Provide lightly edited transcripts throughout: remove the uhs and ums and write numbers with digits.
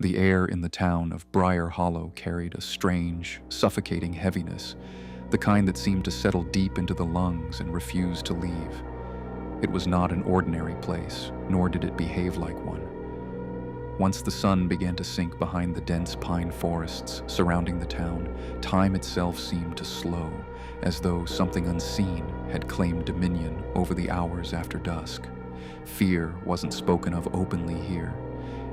The air in the town of Briar Hollow carried a strange, suffocating heaviness, the kind that seemed to settle deep into the lungs and refuse to leave. It was not an ordinary place, nor did it behave like one. Once the sun began to sink behind the dense pine forests surrounding the town, time itself seemed to slow, as though something unseen had claimed dominion over the hours after dusk. Fear wasn't spoken of openly here.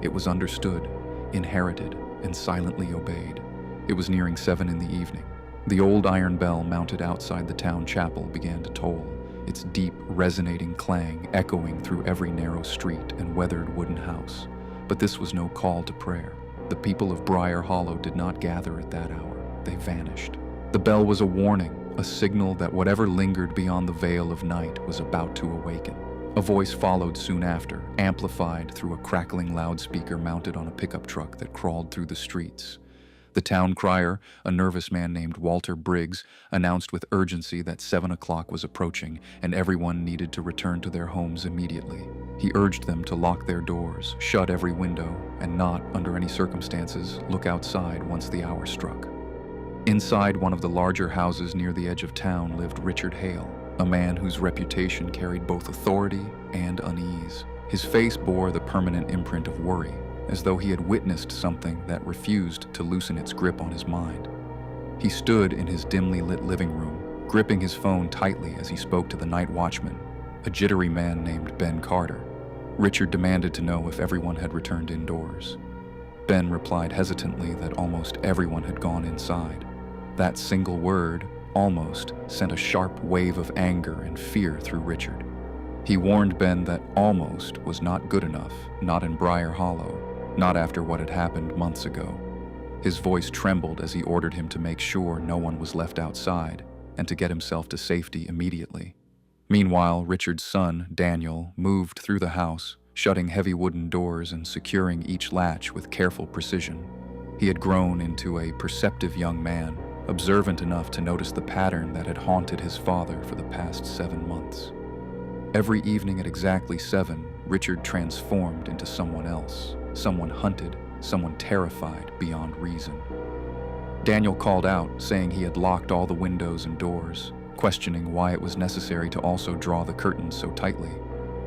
It was understood, inherited, and silently obeyed. It was nearing 7 in the evening. The old iron bell mounted outside the town chapel began to toll, its deep, resonating clang echoing through every narrow street and weathered wooden house. But this was no call to prayer. The people of Briar Hollow did not gather at that hour. They vanished. The bell was a warning, a signal that whatever lingered beyond the veil of night was about to awaken. A voice followed soon after, amplified through a crackling loudspeaker mounted on a pickup truck that crawled through the streets. The town crier, a nervous man named Walter Briggs, announced with urgency that 7 o'clock was approaching and everyone needed to return to their homes immediately. He urged them to lock their doors, shut every window, and not, under any circumstances, look outside once the hour struck. Inside one of the larger houses near the edge of town lived Richard Hale, a man whose reputation carried both authority and unease. His face bore the permanent imprint of worry, as though he had witnessed something that refused to loosen its grip on his mind. He stood in his dimly lit living room, gripping his phone tightly as he spoke to the night watchman, a jittery man named Ben Carter. Richard demanded to know if everyone had returned indoors. Ben replied hesitantly that almost everyone had gone inside. That single word, almost, sent a sharp wave of anger and fear through Richard. He warned Ben that almost was not good enough, not in Briar Hollow, not after what had happened months ago. His voice trembled as he ordered him to make sure no one was left outside and to get himself to safety immediately. Meanwhile, Richard's son, Daniel, moved through the house, shutting heavy wooden doors and securing each latch with careful precision. He had grown into a perceptive young man, observant enough to notice the pattern that had haunted his father for the past 7 months. Every evening at exactly 7, Richard transformed into someone else. Someone hunted, someone terrified beyond reason. Daniel called out, saying he had locked all the windows and doors, questioning why it was necessary to also draw the curtains so tightly.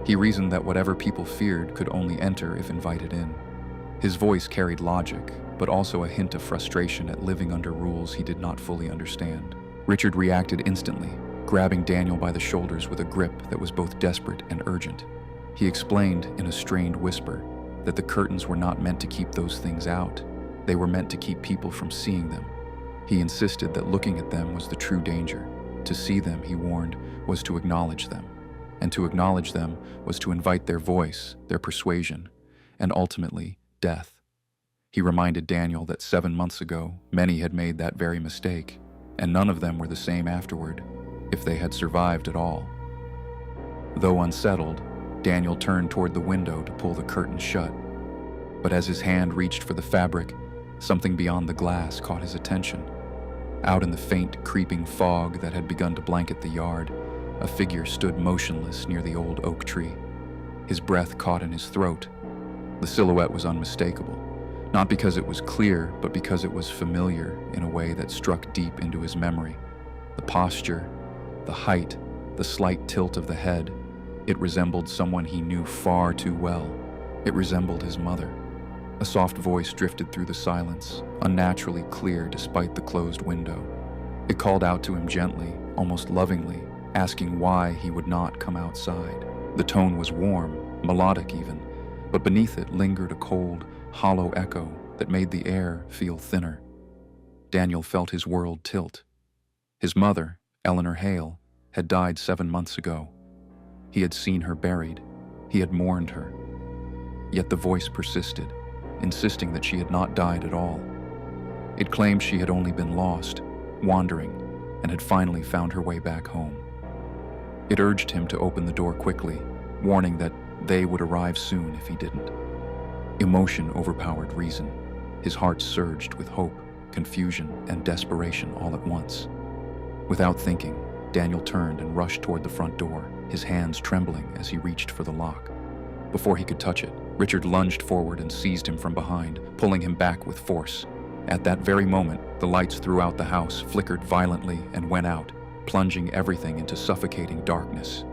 He reasoned that whatever people feared could only enter if invited in. His voice carried logic, but also a hint of frustration at living under rules he did not fully understand. Richard reacted instantly, grabbing Daniel by the shoulders with a grip that was both desperate and urgent. He explained in a strained whisper that the curtains were not meant to keep those things out. They were meant to keep people from seeing them. He insisted that looking at them was the true danger. To see them, he warned, was to acknowledge them. And to acknowledge them was to invite their voice, their persuasion, and ultimately, death. He reminded Daniel that 7 months ago, many had made that very mistake, and none of them were the same afterward, if they had survived at all. Though unsettled, Daniel turned toward the window to pull the curtain shut. But as his hand reached for the fabric, something beyond the glass caught his attention. Out in the faint, creeping fog that had begun to blanket the yard, a figure stood motionless near the old oak tree. His breath caught in his throat. The silhouette was unmistakable, not because it was clear, but because it was familiar in a way that struck deep into his memory. The posture, the height, the slight tilt of the head. It resembled someone he knew far too well. It resembled his mother. A soft voice drifted through the silence, unnaturally clear despite the closed window. It called out to him gently, almost lovingly, asking why he would not come outside. The tone was warm, melodic even, but beneath it lingered a cold, hollow echo that made the air feel thinner. Daniel felt his world tilt. His mother, Eleanor Hale, had died 7 months ago. He had seen her buried. He had mourned her. Yet the voice persisted, insisting that she had not died at all. It claimed she had only been lost, wandering, and had finally found her way back home. It urged him to open the door quickly, warning that they would arrive soon if he didn't. Emotion overpowered reason. His heart surged with hope, confusion, and desperation all at once. Without thinking, Daniel turned and rushed toward the front door, his hands trembling as he reached for the lock. Before he could touch it, Richard lunged forward and seized him from behind, pulling him back with force. At that very moment, the lights throughout the house flickered violently and went out, plunging everything into suffocating darkness.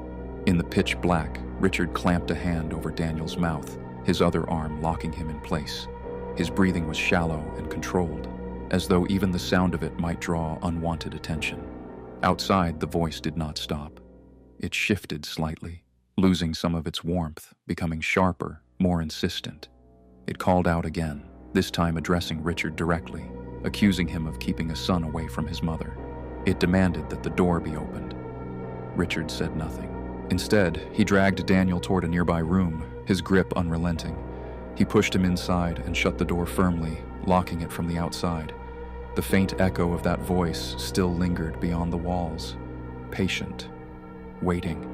In the pitch black, Richard clamped a hand over Daniel's mouth, his other arm locking him in place. His breathing was shallow and controlled, as though even the sound of it might draw unwanted attention. Outside, the voice did not stop. It shifted slightly, losing some of its warmth, becoming sharper, more insistent. It called out again, this time addressing Richard directly, accusing him of keeping a son away from his mother. It demanded that the door be opened. Richard said nothing. Instead, he dragged Daniel toward a nearby room, his grip unrelenting. He pushed him inside and shut the door firmly, locking it from the outside. The faint echo of that voice still lingered beyond the walls, patient, waiting.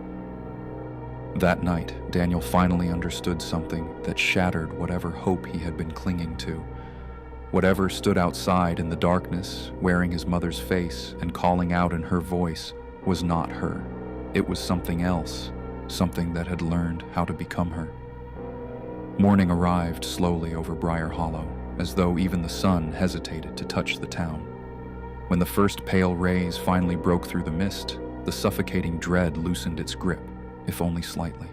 That night, Daniel finally understood something that shattered whatever hope he had been clinging to. Whatever stood outside in the darkness, wearing his mother's face and calling out in her voice, was not her. It was something else, something that had learned how to become her. Morning arrived slowly over Briar Hollow, as though even the sun hesitated to touch the town. When the first pale rays finally broke through the mist, the suffocating dread loosened its grip, if only slightly.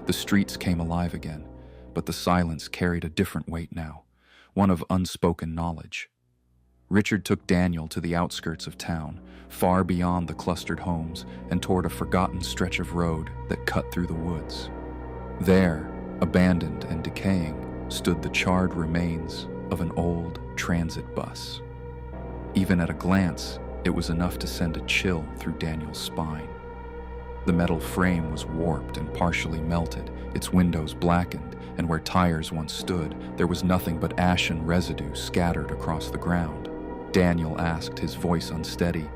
The streets came alive again, but the silence carried a different weight now, one of unspoken knowledge. Richard took Daniel to the outskirts of town, far beyond the clustered homes, and toward a forgotten stretch of road that cut through the woods. There, abandoned and decaying, stood the charred remains of an old transit bus. Even at a glance, it was enough to send a chill through Daniel's spine. The metal frame was warped and partially melted, its windows blackened, and where tires once stood, there was nothing but ash and residue scattered across the ground. Daniel asked, his voice unsteady,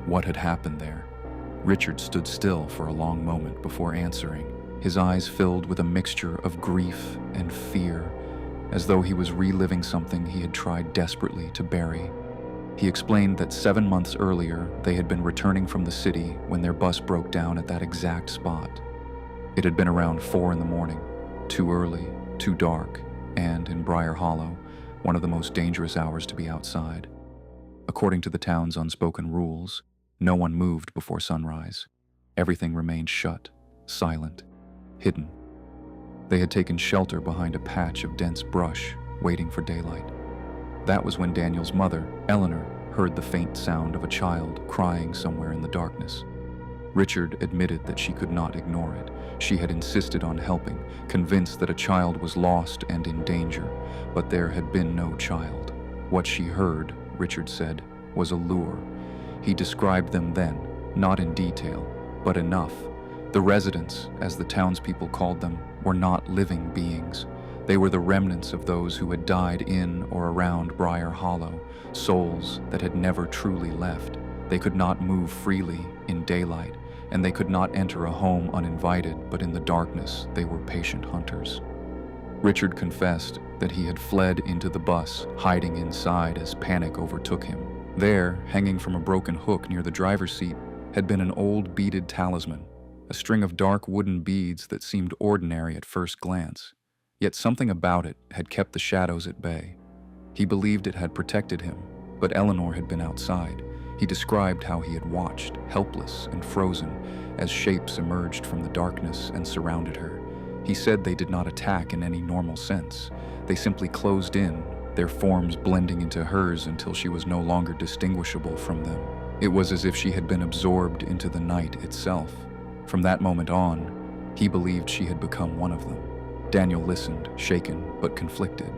what had happened there. Richard stood still for a long moment before answering, his eyes filled with a mixture of grief and fear, as though he was reliving something he had tried desperately to bury. He explained that 7 months earlier, they had been returning from the city when their bus broke down at that exact spot. It had been around 4 in the morning, too early, too dark, and, in Briar Hollow, one of the most dangerous hours to be outside. According to the town's unspoken rules, no one moved before sunrise. Everything remained shut, silent, hidden. They had taken shelter behind a patch of dense brush, waiting for daylight. That was when Daniel's mother, Eleanor, heard the faint sound of a child crying somewhere in the darkness. Richard admitted that she could not ignore it. She had insisted on helping, convinced that a child was lost and in danger, but there had been no child. What she heard, Richard said, was a lure. He described them then, not in detail, but enough. The residents, as the townspeople called them, were not living beings. They were the remnants of those who had died in or around Briar Hollow, souls that had never truly left. They could not move freely in daylight, and they could not enter a home uninvited, but in the darkness they were patient hunters. Richard confessed that he had fled into the bus, hiding inside as panic overtook him. There, hanging from a broken hook near the driver's seat, had been an old beaded talisman, a string of dark wooden beads that seemed ordinary at first glance. Yet something about it had kept the shadows at bay. He believed it had protected him, but Eleanor had been outside. He described how he had watched, helpless and frozen, as shapes emerged from the darkness and surrounded her. He said they did not attack in any normal sense. They simply closed in, their forms blending into hers until she was no longer distinguishable from them. It was as if she had been absorbed into the night itself. From that moment on, he believed she had become one of them. Daniel listened, shaken but conflicted.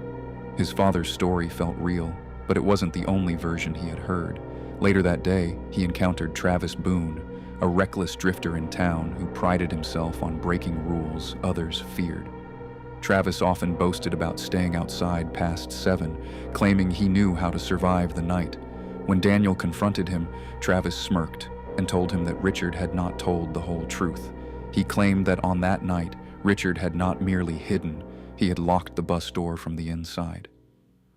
His father's story felt real, but it wasn't the only version he had heard. Later that day, he encountered Travis Boone, a reckless drifter in town who prided himself on breaking rules others feared. Travis often boasted about staying outside past 7, claiming he knew how to survive the night. When Daniel confronted him, Travis smirked and told him that Richard had not told the whole truth. He claimed that on that night, Richard had not merely hidden, he had locked the bus door from the inside.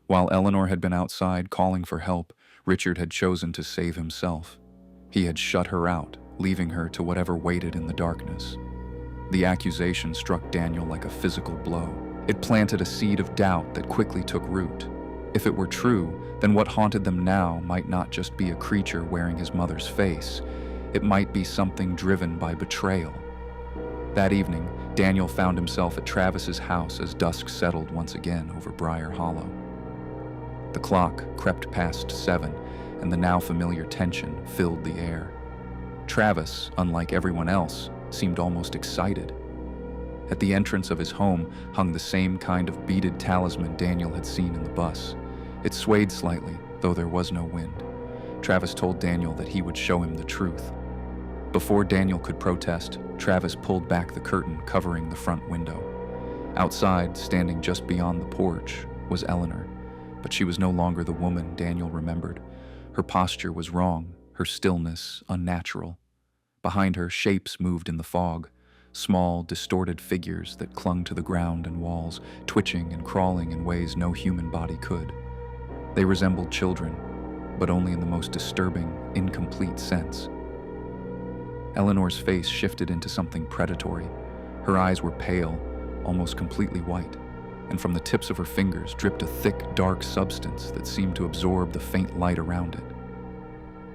While Eleanor had been outside calling for help, Richard had chosen to save himself. He had shut her out, leaving her to whatever waited in the darkness. The accusation struck Daniel like a physical blow. It planted a seed of doubt that quickly took root. If it were true, then what haunted them now might not just be a creature wearing his mother's face. It might be something driven by betrayal. That evening, Daniel found himself at Travis's house as dusk settled once again over Briar Hollow. The clock crept past 7, and the now familiar tension filled the air. Travis, unlike everyone else, seemed almost excited. At the entrance of his home hung the same kind of beaded talisman Daniel had seen in the bus. It swayed slightly, though there was no wind. Travis told Daniel that he would show him the truth. Before Daniel could protest, Travis pulled back the curtain covering the front window. Outside, standing just beyond the porch, was Eleanor, but she was no longer the woman Daniel remembered. Her posture was wrong, her stillness unnatural. Behind her, shapes moved in the fog, small, distorted figures that clung to the ground and walls, twitching and crawling in ways no human body could. They resembled children, but only in the most disturbing, incomplete sense. Eleanor's face shifted into something predatory. Her eyes were pale, almost completely white, and from the tips of her fingers dripped a thick, dark substance that seemed to absorb the faint light around it.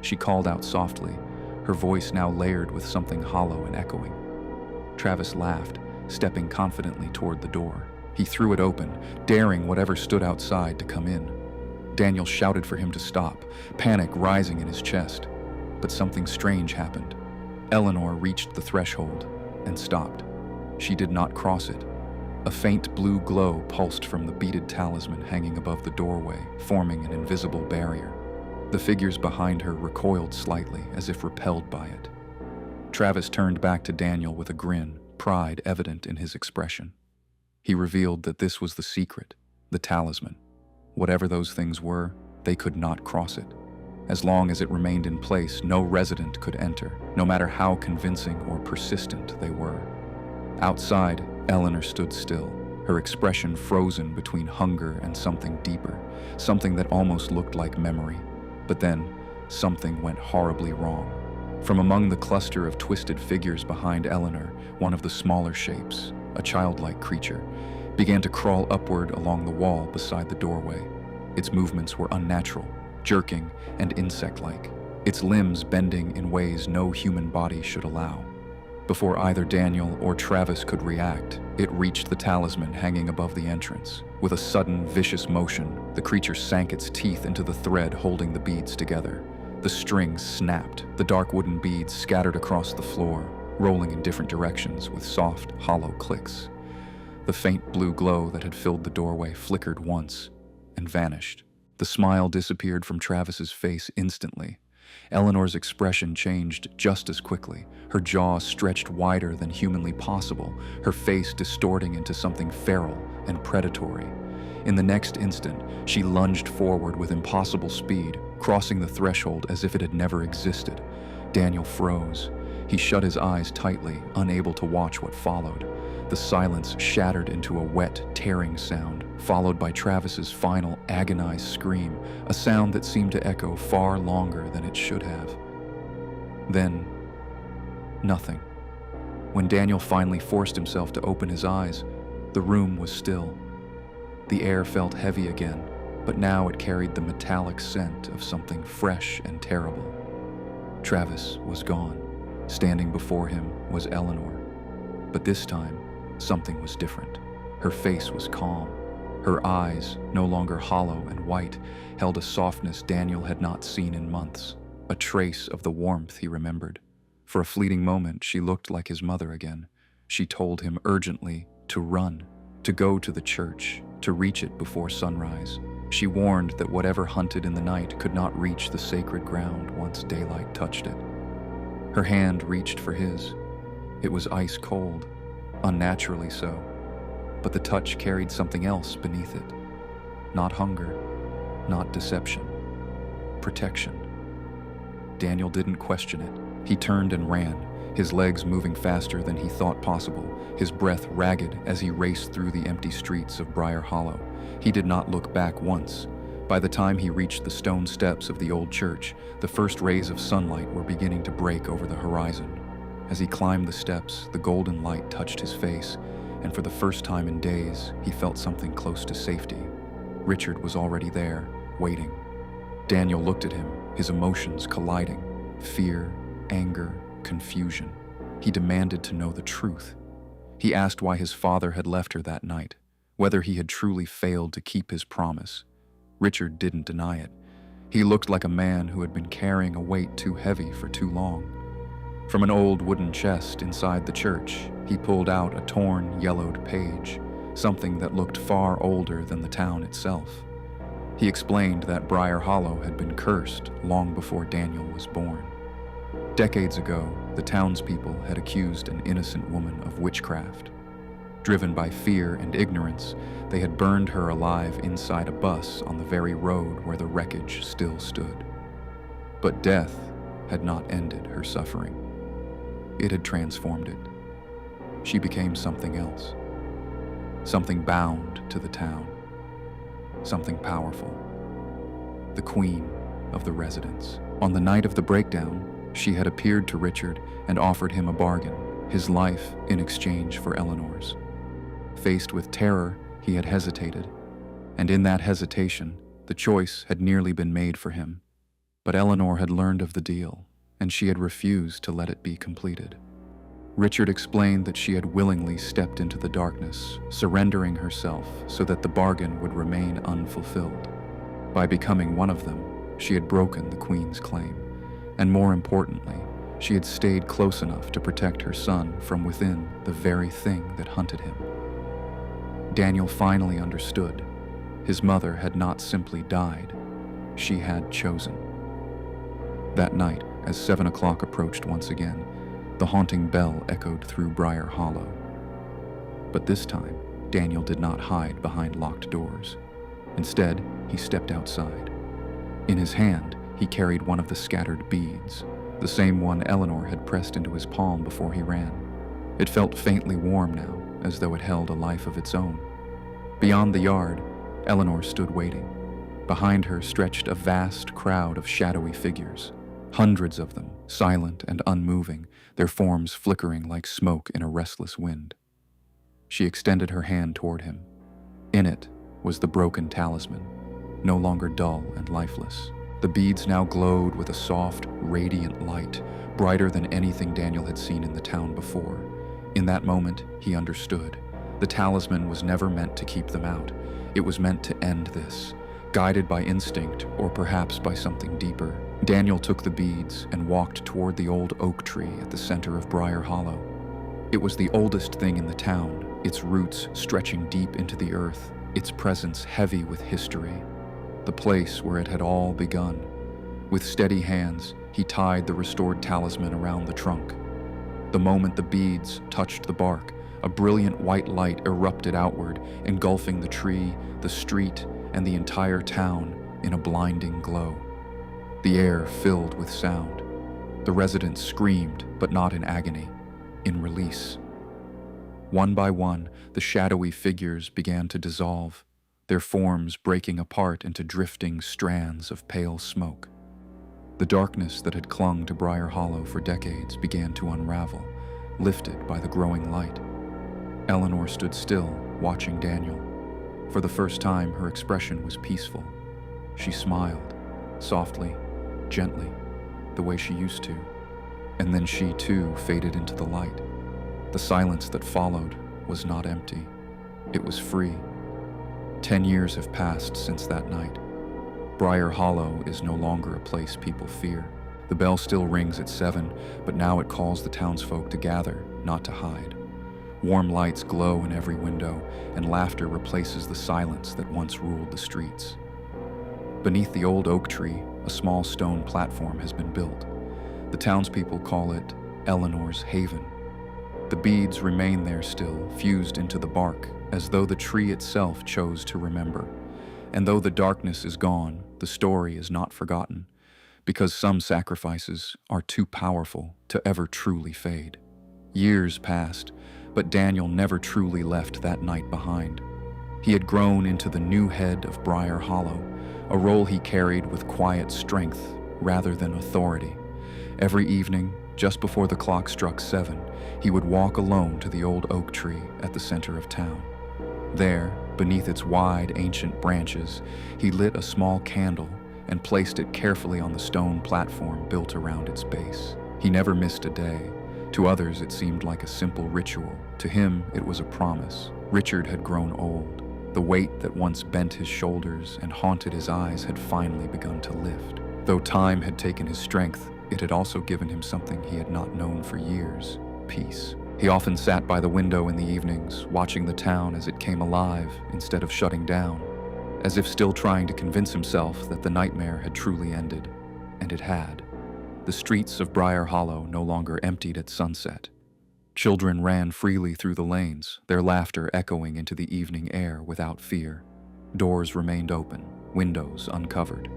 She called out softly, her voice now layered with something hollow and echoing. Travis laughed, stepping confidently toward the door. He threw it open, daring whatever stood outside to come in. Daniel shouted for him to stop, panic rising in his chest. But something strange happened. Eleanor reached the threshold and stopped. She did not cross it. A faint blue glow pulsed from the beaded talisman hanging above the doorway, forming an invisible barrier. The figures behind her recoiled slightly, as if repelled by it. Travis turned back to Daniel with a grin, pride evident in his expression. He revealed that this was the secret, the talisman. Whatever those things were, they could not cross it. As long as it remained in place, no resident could enter, no matter how convincing or persistent they were. Outside, Eleanor stood still, her expression frozen between hunger and something deeper, something that almost looked like memory. But then, something went horribly wrong. From among the cluster of twisted figures behind Eleanor, one of the smaller shapes, a childlike creature, began to crawl upward along the wall beside the doorway. Its movements were unnatural, jerking and insect-like, its limbs bending in ways no human body should allow. Before either Daniel or Travis could react, it reached the talisman hanging above the entrance. With a sudden, vicious motion, the creature sank its teeth into the thread holding the beads together. The strings snapped, the dark wooden beads scattered across the floor, rolling in different directions with soft, hollow clicks. The faint blue glow that had filled the doorway flickered once and vanished. The smile disappeared from Travis's face instantly. Eleanor's expression changed just as quickly, her jaw stretched wider than humanly possible, her face distorting into something feral and predatory. In the next instant, she lunged forward with impossible speed, crossing the threshold as if it had never existed. Daniel froze. He shut his eyes tightly, unable to watch what followed. The silence shattered into a wet, tearing sound, followed by Travis's final agonized scream, a sound that seemed to echo far longer than it should have. Then, nothing. When Daniel finally forced himself to open his eyes, the room was still. The air felt heavy again, but now it carried the metallic scent of something fresh and terrible. Travis was gone. Standing before him was Eleanor. But this time, something was different. Her face was calm. Her eyes, no longer hollow and white, held a softness Daniel had not seen in months, a trace of the warmth he remembered. For a fleeting moment, she looked like his mother again. She told him urgently to run, to go to the church, to reach it before sunrise. She warned that whatever hunted in the night could not reach the sacred ground once daylight touched it. Her hand reached for his. It was ice cold, unnaturally so, but the touch carried something else beneath it. Not hunger, not deception, protection. Daniel didn't question it. He turned and ran, his legs moving faster than he thought possible, his breath ragged as he raced through the empty streets of Briar Hollow. He did not look back once. By the time he reached the stone steps of the old church, the first rays of sunlight were beginning to break over the horizon. As he climbed the steps, the golden light touched his face, and for the first time in days, he felt something close to safety. Richard was already there, waiting. Daniel looked at him, his emotions colliding. Fear, anger, confusion. He demanded to know the truth. He asked why his father had left her that night, whether he had truly failed to keep his promise. Richard didn't deny it. He looked like a man who had been carrying a weight too heavy for too long. From an old wooden chest inside the church, he pulled out a torn, yellowed page, something that looked far older than the town itself. He explained that Briar Hollow had been cursed long before Daniel was born. Decades ago, the townspeople had accused an innocent woman of witchcraft. Driven by fear and ignorance, they had burned her alive inside a bus on the very road where the wreckage still stood. But death had not ended her suffering. It had transformed it. She became something else. Something bound to the town. Something powerful. The queen of the residents. On the night of the breakdown, she had appeared to Richard and offered him a bargain, his life in exchange for Eleanor's. Faced with terror, he had hesitated, and in that hesitation, the choice had nearly been made for him. But Eleanor had learned of the deal, and she had refused to let it be completed. Richard explained that she had willingly stepped into the darkness, surrendering herself so that the bargain would remain unfulfilled. By becoming one of them, she had broken the Queen's claim, and more importantly, she had stayed close enough to protect her son from within the very thing that hunted him. Daniel finally understood. His mother had not simply died, she had chosen. That night, as 7 o'clock approached once again, the haunting bell echoed through Briar Hollow. But this time, Daniel did not hide behind locked doors. Instead, he stepped outside. In his hand, he carried one of the scattered beads, the same one Eleanor had pressed into his palm before he ran. It felt faintly warm now, as though it held a life of its own. Beyond the yard, Eleanor stood waiting. Behind her stretched a vast crowd of shadowy figures, hundreds of them, silent and unmoving, their forms flickering like smoke in a restless wind. She extended her hand toward him. In it was the broken talisman, no longer dull and lifeless. The beads now glowed with a soft, radiant light, brighter than anything Daniel had seen in the town before. In that moment, he understood. The talisman was never meant to keep them out. It was meant to end this, guided by instinct or perhaps by something deeper. Daniel took the beads and walked toward the old oak tree at the center of Briar Hollow. It was the oldest thing in the town, its roots stretching deep into the earth, its presence heavy with history. The place where it had all begun. With steady hands, he tied the restored talisman around the trunk. The moment the beads touched the bark, a brilliant white light erupted outward, engulfing the tree, the street, and the entire town in a blinding glow. The air filled with sound. The residents screamed, but not in agony, in release. One by one, the shadowy figures began to dissolve, their forms breaking apart into drifting strands of pale smoke. The darkness that had clung to Briar Hollow for decades began to unravel, lifted by the growing light. Eleanor stood still, watching Daniel. For the first time, her expression was peaceful. She smiled, softly, gently, the way she used to. And then she, too, faded into the light. The silence that followed was not empty. It was free. 10 years have passed since that night. Briar Hollow is no longer a place people fear. The bell still rings at 7, but now it calls the townsfolk to gather, not to hide. Warm lights glow in every window, and laughter replaces the silence that once ruled the streets. Beneath the old oak tree, a small stone platform has been built. The townspeople call it Eleanor's Haven. The beads remain there still, fused into the bark, as though the tree itself chose to remember. And though the darkness is gone, the story is not forgotten, because some sacrifices are too powerful to ever truly fade. Years passed, but Daniel never truly left that night behind. He had grown into the new head of Briar Hollow, a role he carried with quiet strength rather than authority. Every evening, Just before the clock struck 7, he would walk alone to the old oak tree at the center of town. There, beneath its wide, ancient branches, he lit a small candle and placed it carefully on the stone platform built around its base. He never missed a day. To others, it seemed like a simple ritual. To him, it was a promise. Richard had grown old. The weight that once bent his shoulders and haunted his eyes had finally begun to lift. Though time had taken his strength, it had also given him something he had not known for years: peace. He often sat by the window in the evenings, watching the town as it came alive instead of shutting down, as if still trying to convince himself that the nightmare had truly ended. And it had. The streets of Briar Hollow no longer emptied at sunset. Children ran freely through the lanes, their laughter echoing into the evening air without fear. Doors remained open, windows uncovered.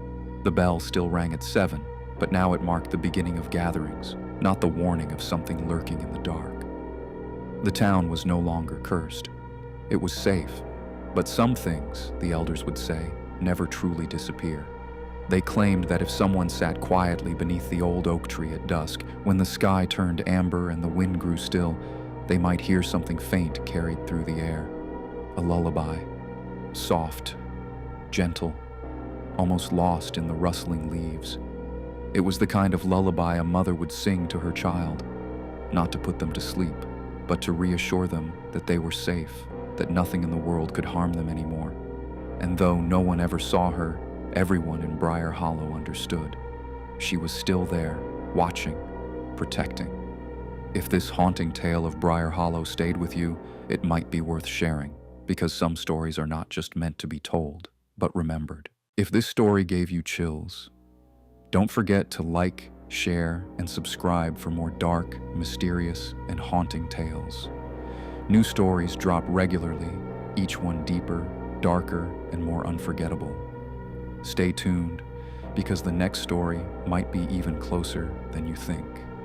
The bell still rang at 7, but now it marked the beginning of gatherings, not the warning of something lurking in the dark. The town was no longer cursed. It was safe, but some things, the elders would say, never truly disappear. They claimed that if someone sat quietly beneath the old oak tree at dusk, when the sky turned amber and the wind grew still, they might hear something faint carried through the air. A lullaby, soft, gentle, almost lost in the rustling leaves. It was the kind of lullaby a mother would sing to her child, not to put them to sleep, but to reassure them that they were safe, that nothing in the world could harm them anymore. And though no one ever saw her, everyone in Briar Hollow understood. She was still there, watching, protecting. If this haunting tale of Briar Hollow stayed with you, it might be worth sharing, because some stories are not just meant to be told, but remembered. If this story gave you chills, don't forget to like, share, and subscribe for more dark, mysterious, and haunting tales. New stories drop regularly, each one deeper, darker, and more unforgettable. Stay tuned, because the next story might be even closer than you think.